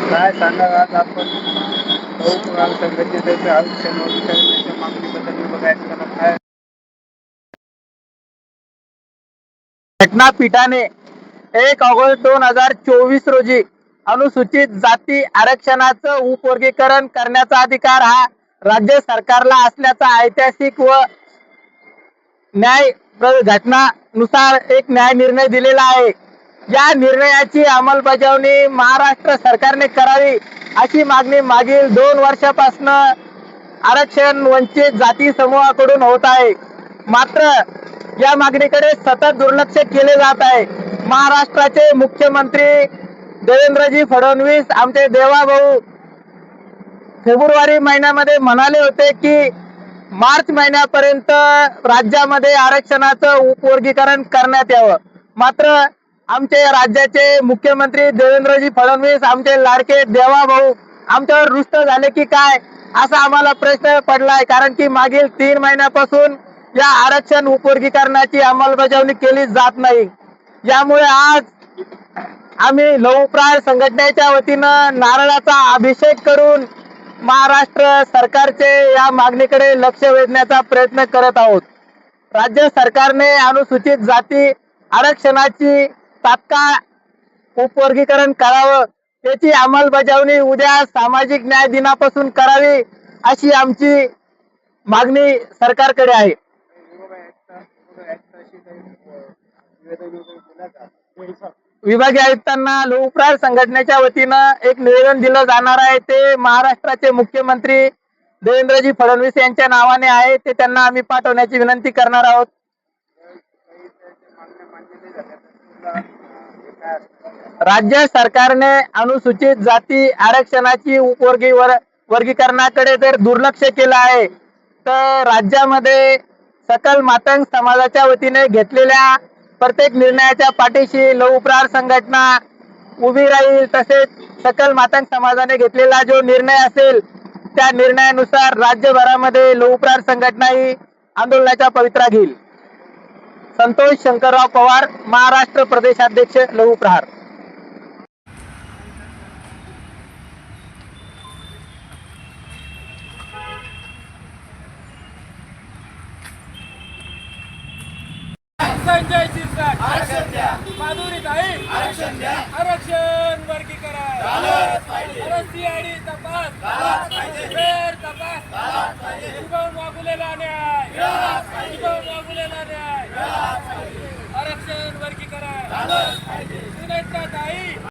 काय सांगाल आज आपण बहुपुराण संघटनेचे आरक्षण व विचारण्याच्या मागणीबद्दल बघायचं झालं काय घटनापीठाने 1 ऑगस्ट 2024 रोजी अनुसूचित जाती आरक्षणाचं उपवर्गीकरण करण्याचा अधिकार हा राज्य सरकारला असल्याचा ऐतिहासिक व न्याय घटनानुसार एक न्याय निर्णय दिलेला आहे। या निर्णयाची अंमलबजावणी महाराष्ट्र सरकारने करावी अशी मागणी मागील 2 वर्षापासून आरक्षण वंचित जाती समूहाकडून होत आहे। मात्र या मागणीकडे सतत दुर्लक्ष केले जात आहे। महाराष्ट्राचे मुख्यमंत्री देवेंद्रजी फडणवीस आमचे देवाभाऊ फेब्रुवारी महिन्यामध्ये म्हणाले होते की मार्च महिन्यापर्यंत राज्यामध्ये आरक्षणाचं उपवर्गीकरण करण्यात यावं। मात्र आमचे राज्याचे मुख्यमंत्री देवेंद्रजी फडणवीस आमचे लाडके देवाभाऊ आमच्यावर रुष्ट झाले की काय असा आम्हाला प्रश्न पडलाय। कारण की मागील 3 महिन्यापासून या आरक्षण उपवर्गीकरणाची अंमलबजावणी केली जात नाही। यामुळे आज आम्ही लौहप्राण संघटनेच्या वतीनं नारळाचा अभिषेक करून महाराष्ट्र सरकारचे या मागणीकडे लक्ष वेधण्याचा प्रयत्न करत आहोत। राज्य सरकारने अनुसूचित जाती आरक्षणाची तात्काळ उपवर्गीकरण करावं, त्याची अंमलबजावणी उद्या सामाजिक न्याय दिनापासून करावी अशी आमची मागणी सरकारकडे आहे। विभागीय आयुक्तांना लौहप्राण संघटनेच्या वतीनं एक निवेदन दिलं जाणार आहे। ते महाराष्ट्राचे मुख्यमंत्री देवेंद्रजी फडणवीस यांच्या नावाने आहे, ते त्यांना आम्ही पाठवण्याची विनंती करणार आहोत। राज्य सरकारने अनुसूचित जाती आरक्षणाची वर्गीकरणाकडे जर दुर्लक्ष केलं आहे तर राज्यामध्ये सकल मातंग समाजाच्या वतीने घेतलेल्या प्रत्येक निर्णयाच्या पाठीशी लौहप्राण संघटना उभी राहील। तसेच सकल मातंग समाजाने घेतलेला जो निर्णय असेल त्या निर्णयानुसार राज्यभरामध्ये लौहप्राण संघटना ही आंदोलनाचा पवित्रा घेईल। संतोष शंकरराव पवार, महाराष्ट्र प्रदेशाध्यक्ष लौहप्रहार। संजय शिरसाट आरक्षण द्या, माधुरीताई आरक्षण द्या, आरक्षण वर्गीकरण झालंच पाहिजे, सीआयडी तपास झालाच पाहिजे, फेर तपास झालाच पाहिजे, शिवम वागुलेला न्याय झालाच पाहिजे, शिवम वागुलेला न्याय झालाच पाहिजे, आरक्षण वर्गीकरण झालंच पाहिजे, सुनेत्रा ताई